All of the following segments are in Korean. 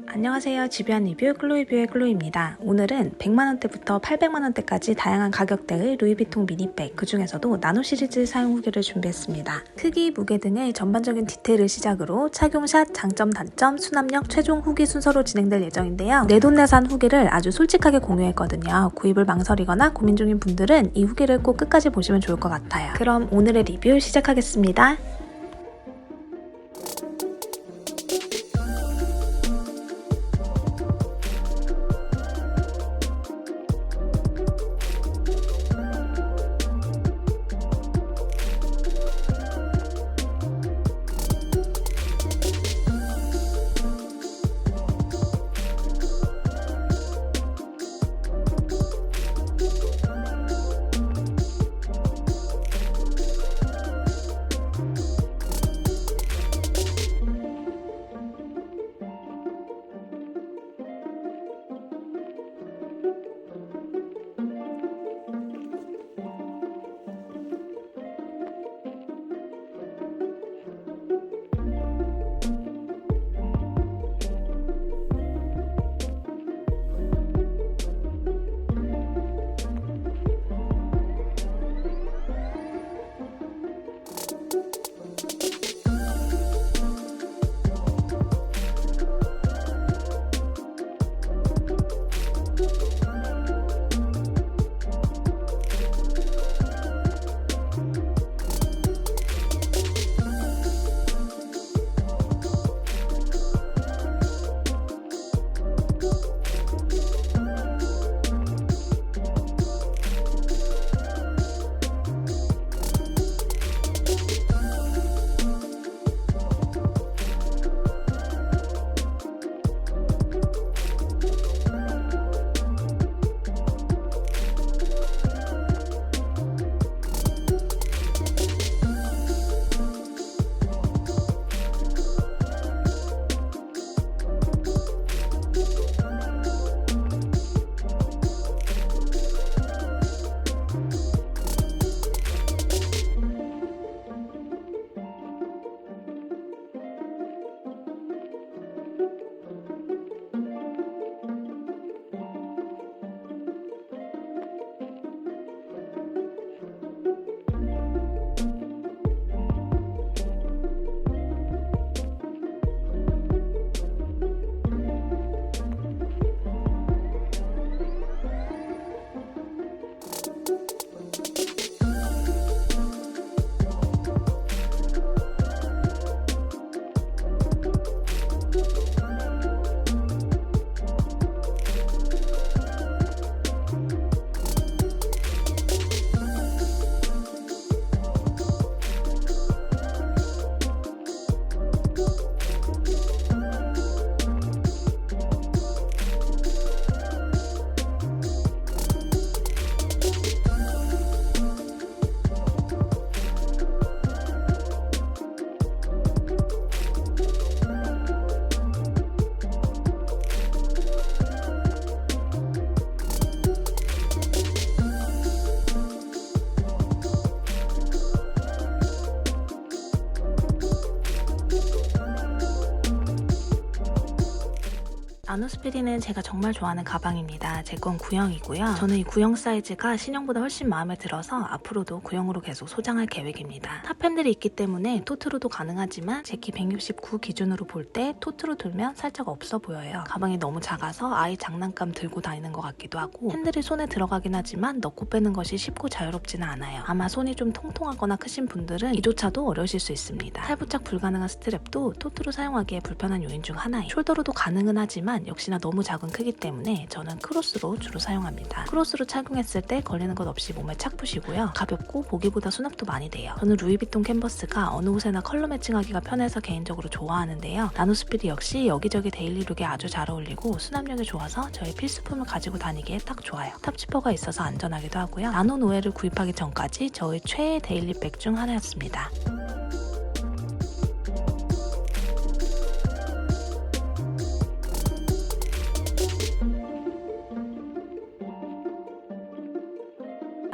안녕하세요. 집요한 리뷰 클로이뷰의 클로이입니다. 오늘은 100만원대부터 800만원대까지 다양한 가격대의 루이비통 미니백, 그 중에서도 나노 시리즈 사용 후기를 준비했습니다. 크기, 무게 등의 전반적인 디테일을 시작으로 착용샷, 장점, 단점, 수납력, 최종 후기 순서로 진행될 예정인데요. 내돈내산 후기를 아주 솔직하게 공유했거든요. 구입을 망설이거나 고민 중인 분들은 이 후기를 꼭 끝까지 보시면 좋을 것 같아요. 그럼 오늘의 리뷰 시작하겠습니다. 나노스피리는 제가 정말 좋아하는 가방입니다. 제 건 구형이고요. 저는 이 구형 사이즈가 신형보다 훨씬 마음에 들어서 앞으로도 구형으로 계속 소장할 계획입니다. 탑핸들이 있기 때문에 토트로도 가능하지만 제 키 169 기준으로 볼 때 토트로 들면 살짝 없어 보여요. 가방이 너무 작아서 아이 장난감 들고 다니는 것 같기도 하고 핸들이 손에 들어가긴 하지만 넣고 빼는 것이 쉽고 자유롭지는 않아요. 아마 손이 좀 통통하거나 크신 분들은 이조차도 어려우실 수 있습니다. 탈부착 불가능한 스트랩도 토트로 사용하기에 불편한 요인 중 하나예요. 숄더로도 가능은 하지만 역시나 너무 작은 크기 때문에 저는 크로스로 주로 사용합니다. 크로스로 착용했을 때 걸리는 것 없이 몸에 착 붙이고요. 가볍고 보기보다 수납도 많이 돼요. 저는 루이비통 캔버스가 어느 옷에나 컬러 매칭하기가 편해서 개인적으로 좋아하는데요. 나노스피리 역시 여기저기 데일리룩에 아주 잘 어울리고 수납력이 좋아서 저의 필수품을 가지고 다니기에 딱 좋아요. 탑지퍼가 있어서 안전하기도 하고요. 나노 노엘을 구입하기 전까지 저의 최애 데일리백 중 하나였습니다.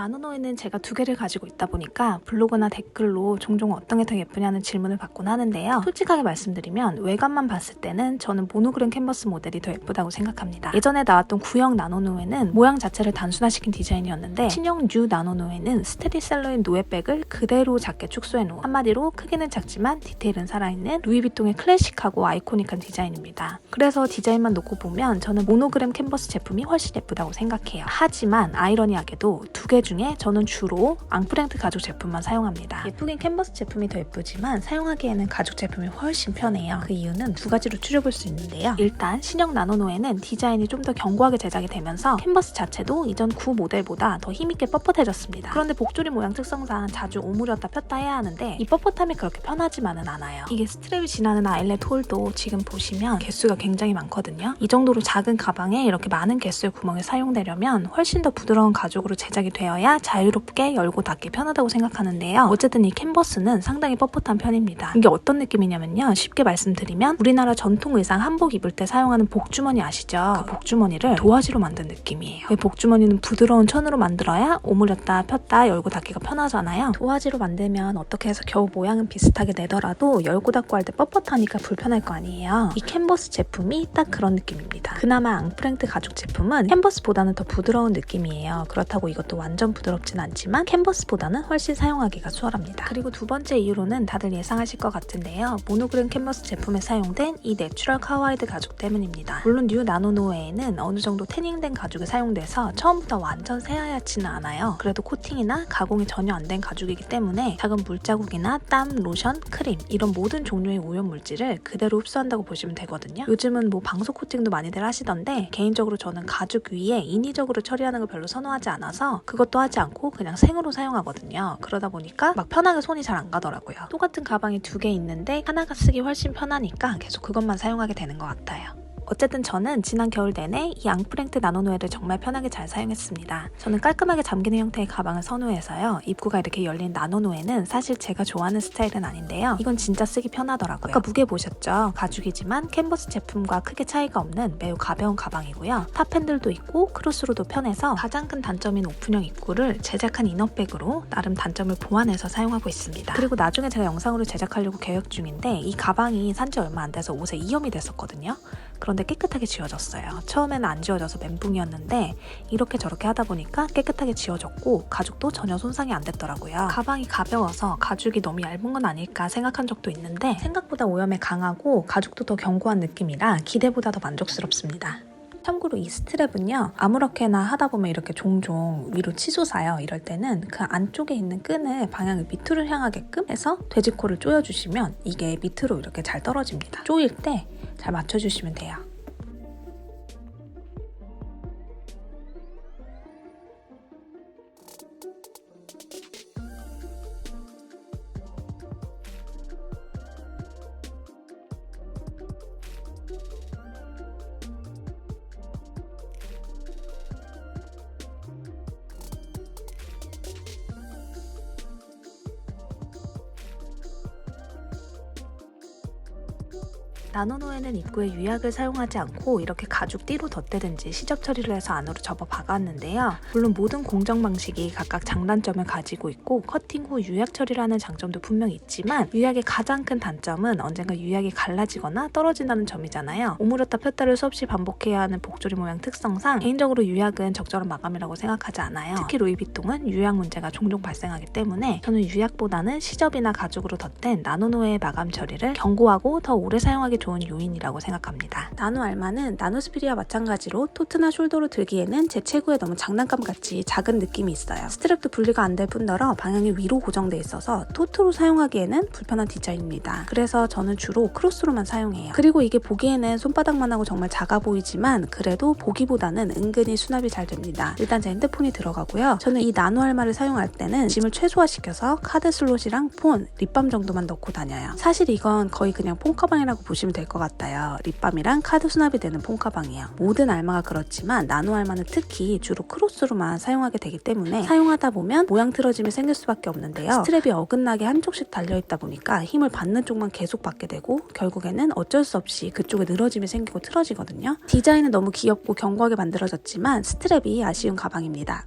나노노에는 제가 2개를 가지고 있다 보니까 블로그나 댓글로 종종 어떤 게 더 예쁘냐는 질문을 받곤 하는데요. 솔직하게 말씀드리면 외관만 봤을 때는 저는 모노그램 캔버스 모델이 더 예쁘다고 생각합니다. 예전에 나왔던 구형 나노노에는 모양 자체를 단순화시킨 디자인이었는데 신형 뉴 나노노에는 스테디셀러인 노에백을 그대로 작게 축소해놓은, 한마디로 크기는 작지만 디테일은 살아있는 루이비통의 클래식하고 아이코닉한 디자인입니다. 그래서 디자인만 놓고 보면 저는 모노그램 캔버스 제품이 훨씬 예쁘다고 생각해요. 하지만 아이러니하게도 2개 중에 저는 주로 앙프랭트 가죽 제품만 사용합니다. 예쁘긴 캔버스 제품이 더 예쁘지만 사용하기에는 가죽 제품이 훨씬 편해요. 그 이유는 2가지로 추려볼 수 있는데요. 일단 신형 나노노에는 디자인이 좀 더 견고하게 제작이 되면서 캔버스 자체도 이전 구 모델보다 더 힘있게 뻣뻣해졌습니다. 그런데 복조리 모양 특성상 자주 오므렸다 폈다 해야 하는데 이 뻣뻣함이 그렇게 편하지만은 않아요. 이게 스트랩이 지나는 아일렛 홀도 지금 보시면 개수가 굉장히 많거든요. 이 정도로 작은 가방에 이렇게 많은 개수의 구멍이 사용되려면 훨씬 더 부드러운 가죽으로 제작이 되어야 자유롭게 열고 닫기 편하다고 생각하는데요. 어쨌든 이 캔버스는 상당히 뻣뻣한 편입니다. 이게 어떤 느낌이냐면요. 쉽게 말씀드리면 우리나라 전통 의상 한복 입을 때 사용하는 복주머니 아시죠? 그 복주머니를 도화지로 만든 느낌이에요. 이 복주머니는 부드러운 천으로 만들어야 오므렸다 폈다 열고 닫기가 편하잖아요. 도화지로 만들면 어떻게 해서 겨우 모양은 비슷하게 내더라도 열고 닫고 할 때 뻣뻣하니까 불편할 거 아니에요. 이 캔버스 제품이 딱 그런 느낌입니다. 그나마 앙프랭트 가죽 제품은 캔버스보다는 더 부드러운 느낌이에요. 그렇다고 이것도 완전 부드럽진 않지만 캔버스보다는 훨씬 사용하기가 수월합니다. 그리고 2번째 이유로는 다들 예상하실 것 같은데요. 모노그램 캔버스 제품에 사용된 이 내추럴 카와이드 가죽 때문입니다. 물론 뉴 나노노에는 어느 정도 태닝된 가죽이 사용돼서 처음부터 완전 새하얗지는 않아요. 그래도 코팅이나 가공이 전혀 안 된 가죽이기 때문에 작은 물자국이나 땀, 로션, 크림 이런 모든 종류의 오염 물질을 그대로 흡수한다고 보시면 되거든요. 요즘은 뭐 방수 코팅도 많이들 하시던데 개인적으로 저는 가죽 위에 인위적으로 처리하는 걸 별로 선호하지 않아서 그것도 하지 않고 그냥 생으로 사용하거든요. 그러다 보니까 막 편하게 손이 잘 안 가더라고요. 똑같은 가방이 2개 있는데 하나가 쓰기 훨씬 편하니까 계속 그것만 사용하게 되는 것 같아요. 어쨌든 저는 지난 겨울 내내 이 앙프랭트 나노노에를 정말 편하게 잘 사용했습니다. 저는 깔끔하게 잠기는 형태의 가방을 선호해서요. 입구가 이렇게 열린 나노노에는 사실 제가 좋아하는 스타일은 아닌데요. 이건 진짜 쓰기 편하더라고요. 아까 무게 보셨죠? 가죽이지만 캔버스 제품과 크게 차이가 없는 매우 가벼운 가방이고요. 탑 핸들도 있고 크로스로도 편해서 가장 큰 단점인 오픈형 입구를 제작한 이너백으로 나름 단점을 보완해서 사용하고 있습니다. 그리고 나중에 제가 영상으로 제작하려고 계획 중인데 이 가방이 산지 얼마 안 돼서 옷에 이염이 됐었거든요. 그런데 깨끗하게 지워졌어요. 처음에는 안 지워져서 멘붕이었는데 이렇게 저렇게 하다 보니까 깨끗하게 지워졌고 가죽도 전혀 손상이 안 됐더라고요. 가방이 가벼워서 가죽이 너무 얇은 건 아닐까 생각한 적도 있는데 생각보다 오염에 강하고 가죽도 더 견고한 느낌이라 기대보다 더 만족스럽습니다. 참고로 이 스트랩은요. 아무렇게나 하다 보면 이렇게 종종 위로 치솟아요. 이럴 때는 그 안쪽에 있는 끈을 방향을 밑으로 향하게끔 해서 돼지코를 조여주시면 이게 밑으로 이렇게 잘 떨어집니다. 조일 때 잘 맞춰주시면 돼요. 나노노에는 입구에 유약을 사용하지 않고 이렇게 가죽 띠로 덧대든지 시접 처리를 해서 안으로 접어 박았는데요. 물론 모든 공정 방식이 각각 장단점을 가지고 있고 커팅 후 유약 처리를 하는 장점도 분명히 있지만 유약의 가장 큰 단점은 언젠가 유약이 갈라지거나 떨어진다는 점이잖아요. 오므렸다 폈다를 수없이 반복해야 하는 복조리 모양 특성상 개인적으로 유약은 적절한 마감이라고 생각하지 않아요. 특히 루이비통은 유약 문제가 종종 발생하기 때문에 저는 유약보다는 시접이나 가죽으로 덧댄 나노노의 마감 처리를 견고하고 더 오래 사용하기 좋은 요인이라고 생각합니다. 나노 알마는 나노스피리와 마찬가지로 토트나 숄더로 들기에는 제 체구에 너무 장난감같이 작은 느낌이 있어요. 스트랩도 분리가 안 될 뿐더러 방향이 위로 고정돼 있어서 토트로 사용하기에는 불편한 디자인입니다. 그래서 저는 주로 크로스로만 사용해요. 그리고 이게 보기에는 손바닥만 하고 정말 작아 보이지만 그래도 보기보다는 은근히 수납이 잘 됩니다. 일단 제 핸드폰이 들어가고요. 저는 이 나노 알마를 사용할 때는 짐을 최소화시켜서 카드 슬롯이랑 폰, 립밤 정도만 넣고 다녀요. 사실 이건 거의 그냥 폰가방이라고 보시면 될 것 같아요. 립밤이랑 카드 수납이 되는 폰가방이에요. 모든 알마가 그렇지만 나노 알마는 특히 주로 크로스로만 사용하게 되기 때문에 사용하다 보면 모양 틀어짐이 생길 수밖에 없는데요. 스트랩이 어긋나게 한쪽씩 달려있다 보니까 힘을 받는 쪽만 계속 받게 되고 결국에는 어쩔 수 없이 그쪽에 늘어짐이 생기고 틀어지거든요. 디자인은 너무 귀엽고 견고하게 만들어졌지만 스트랩이 아쉬운 가방입니다.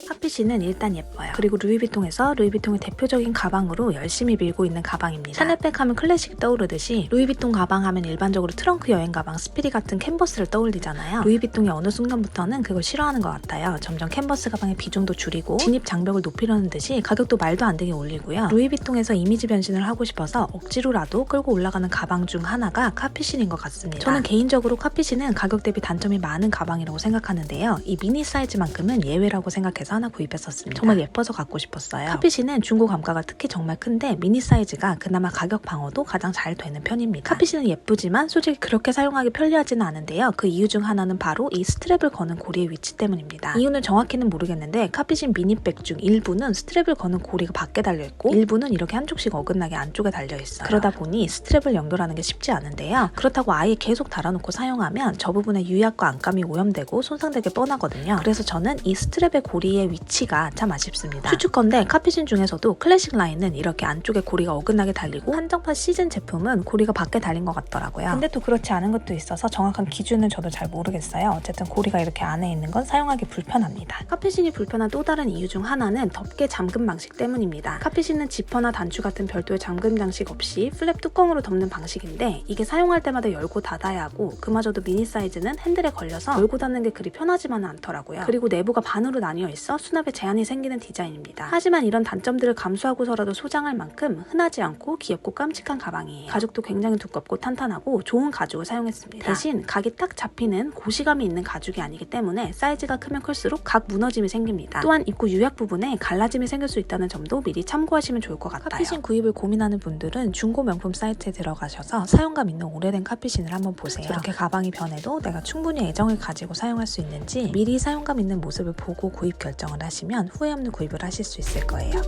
카피신은 일단 예뻐요. 그리고 루이비통에서 루이비통의 대표적인 가방으로 열심히 밀고 있는 가방입니다. 샤넬백 하면 클래식이 떠오르듯이 루이비통 가방 하면 일반적으로 트렁크 여행 가방, 스피리 같은 캔버스를 떠올리잖아요. 루이비통이 어느 순간부터는 그걸 싫어하는 것 같아요. 점점 캔버스 가방의 비중도 줄이고 진입 장벽을 높이려는 듯이 가격도 말도 안 되게 올리고요. 루이비통에서 이미지 변신을 하고 싶어서 억지로라도 끌고 올라가는 가방 중 하나가 카피신인 것 같습니다. 저는 개인적으로 카피신은 가격 대비 단점이 많은 가방이라고 생각하는데요. 이 미니 사이즈만큼은 예외라고 생각해서 하나 구입했었습니다. 정말 예뻐서 갖고 싶었어요. 카피신은 중고 감가가 특히 정말 큰데 미니 사이즈가 그나마 가격 방어도 가장 잘 되는 편입니다. 카피신은 예쁘지만 솔직히 그렇게 사용하기 편리하지는 않은데요. 그 이유 중 하나는 바로 이 스트랩을 거는 고리의 위치 때문입니다. 이유는 정확히는 모르겠는데 카피신 미니백 중 일부는 스트랩을 거는 고리가 밖에 달려있고 일부는 이렇게 한쪽씩 어긋나게 안쪽에 달려있어요. 그러다 보니 스트랩을 연결하는 게 쉽지 않은데요. 그렇다고 아예 계속 달아놓고 사용하면 저 부분에 유약과 안감이 오염되고 손상되게 뻔하거든요. 그래서 저는 이 스트랩의 고리의 위치가 참 아쉽습니다. 추측컨대 카피신 중에서도 클래식 라인은 이렇게 안쪽에 고리가 어긋나게 달리고 한정판 시즌 제품은 고리가 밖에 달린 것 같더라고요. 근데 또 그렇지 않은 것도 있어서 정확한 기준은 저도 잘 모르겠어요. 어쨌든 고리가 이렇게 안에 있는 건 사용하기 불편합니다. 카피신이 불편한 또 다른 이유 중 하나는 덮개 잠금 방식 때문입니다. 카피신은 지퍼나 단추 같은 별도의 잠금 장식 없이 플랩 뚜껑으로 덮는 방식인데 이게 사용할 때마다 열고 닫아야 하고 그마저도 미니 사이즈는 핸들에 걸려서 열고 닫는 게 그리 편하지만은 않더라고요. 그리고 내부가 반으로 나뉘어 있어 수납에 제한이 생기는 디자인입니다. 하지만 이런 단점들을 감수하고서라도 소장할 만큼 흔하지 않고 귀엽고 깜찍한 가방이에요. 가죽도 굉장히 두껍고 탄탄하고 좋은 가죽을 사용했습니다. 대신 각이 딱 잡히는 고시감이 있는 가죽이 아니기 때문에 사이즈가 크면 클수록 각 무너짐이 생깁니다. 또한 입구 유약 부분에 갈라짐이 생길 수 있다는 점도 미리 참고하시면 좋을 것 같아요. 카피신 구입을 고민하는 분들은 중고 명품 사이트에 들어가셔서 사용감 있는 오래된 카피신을 한번 보세요. 저렇게 가방이 변해도 내가 충분히 애정을 가지고 사용할 수 있는지 미리 사용감 있는 모습을 보고 구입 결정을 하시면 후회 없는 구입을 하실 수 있을 거예요.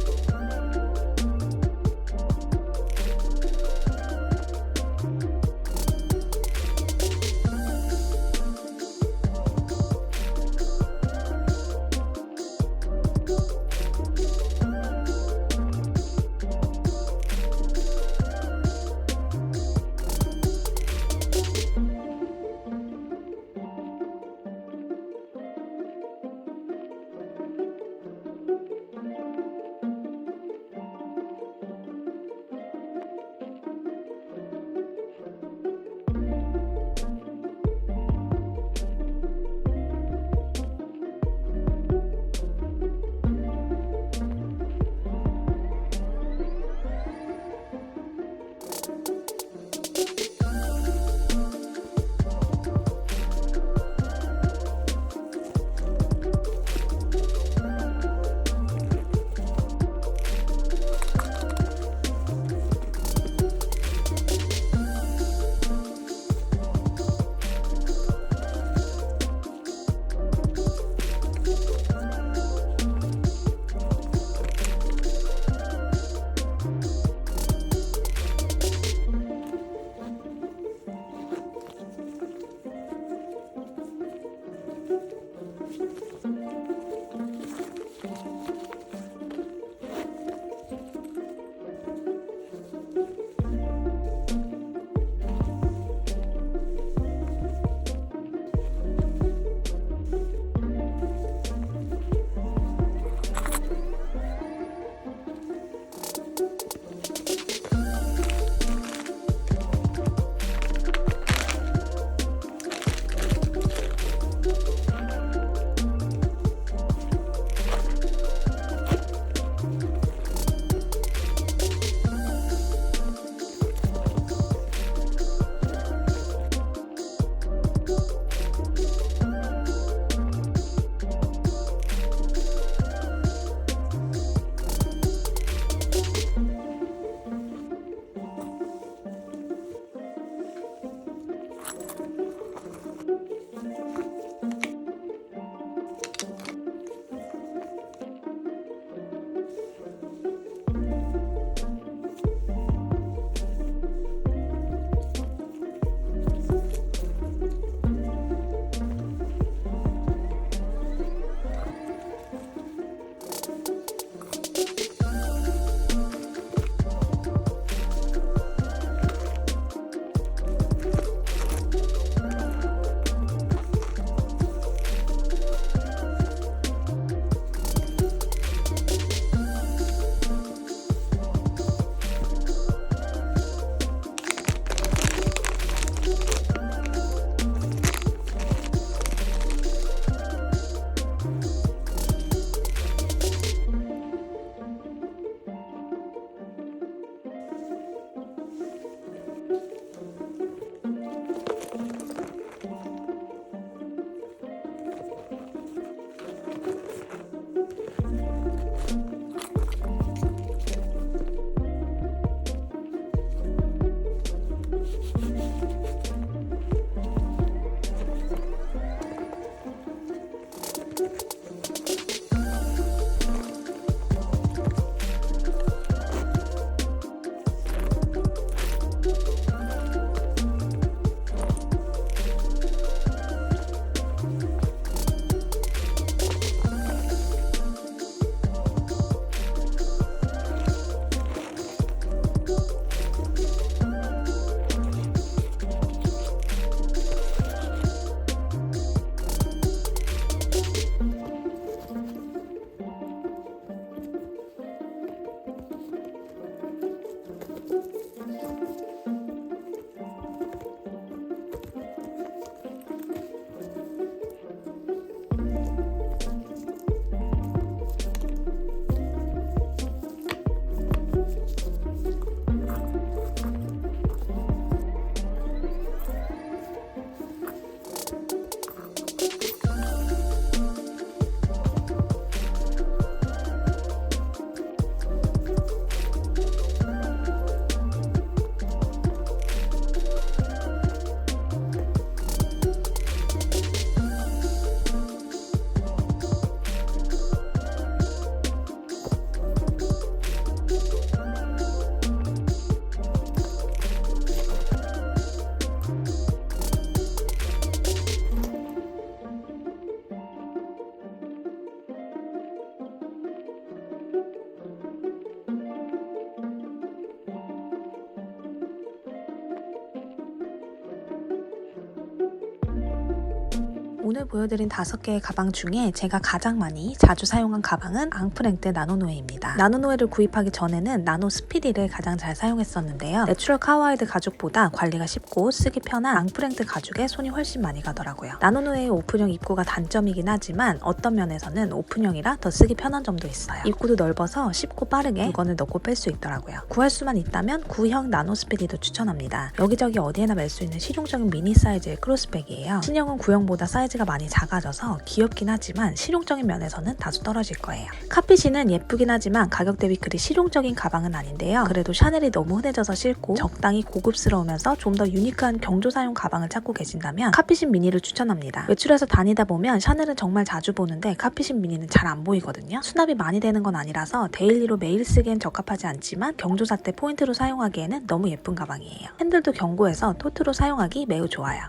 오늘 보여드린 5개의 가방 중에 제가 가장 많이 자주 사용한 가방은 앙프랭트 나노노에입니다. 나노노에를 구입하기 전에는 나노 스피디를 가장 잘 사용했었는데요. 내추럴 카와이드 가죽보다 관리가 쉽고 쓰기 편한 앙프랭트 가죽에 손이 훨씬 많이 가더라고요. 나노노에의 오픈형 입구가 단점이긴 하지만 어떤 면에서는 오픈형이라 더 쓰기 편한 점도 있어요. 입구도 넓어서 쉽고 빠르게 물건을 넣고 뺄 수 있더라고요. 구할 수만 있다면 구형 나노 스피디도 추천합니다. 여기저기 어디에나 멜 수 있는 실용적인 미니 사이즈의 크로스백이에요. 신형은 구형보다 사이즈가 많이 작아져서 귀엽긴 하지만 실용적인 면에서는 다소 떨어질 거예요. 카피신은 예쁘긴 하지만 가격 대비 그리 실용적인 가방은 아닌데요. 그래도 샤넬이 너무 흔해져서 싫고 적당히 고급스러우면서 좀 더 유니크한 경조사용 가방을 찾고 계신다면 카피신 미니를 추천합니다. 외출해서 다니다 보면 샤넬은 정말 자주 보는데 카피신 미니는 잘 안 보이거든요. 수납이 많이 되는 건 아니라서 데일리로 매일 쓰기엔 적합하지 않지만 경조사 때 포인트로 사용하기에는 너무 예쁜 가방이에요. 핸들도 견고해서 토트로 사용하기 매우 좋아요.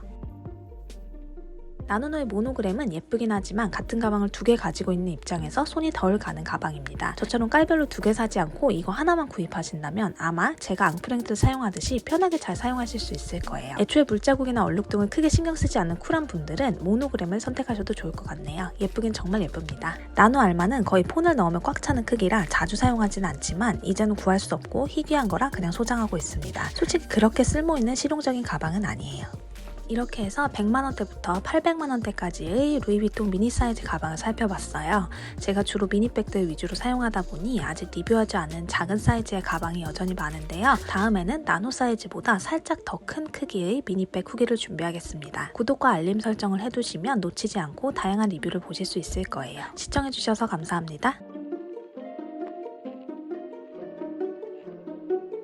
나노노의 모노그램은 예쁘긴 하지만 같은 가방을 2개 가지고 있는 입장에서 손이 덜 가는 가방입니다. 저처럼 깔별로 2개 사지 않고 이거 하나만 구입하신다면 아마 제가 앙프랭트를 사용하듯이 편하게 잘 사용하실 수 있을 거예요. 애초에 물자국이나 얼룩 등을 크게 신경 쓰지 않는 쿨한 분들은 모노그램을 선택하셔도 좋을 것 같네요. 예쁘긴 정말 예쁩니다. 나노 알마는 거의 폰을 넣으면 꽉 차는 크기라 자주 사용하지는 않지만 이제는 구할 수 없고 희귀한 거라 그냥 소장하고 있습니다. 솔직히 그렇게 쓸모있는 실용적인 가방은 아니에요. 이렇게 해서 100만원대부터 800만원대까지의 루이비통 미니 사이즈 가방을 살펴봤어요. 제가 주로 미니백들 위주로 사용하다 보니 아직 리뷰하지 않은 작은 사이즈의 가방이 여전히 많은데요. 다음에는 나노 사이즈보다 살짝 더 큰 크기의 미니백 후기를 준비하겠습니다. 구독과 알림 설정을 해두시면 놓치지 않고 다양한 리뷰를 보실 수 있을 거예요. 시청해주셔서 감사합니다.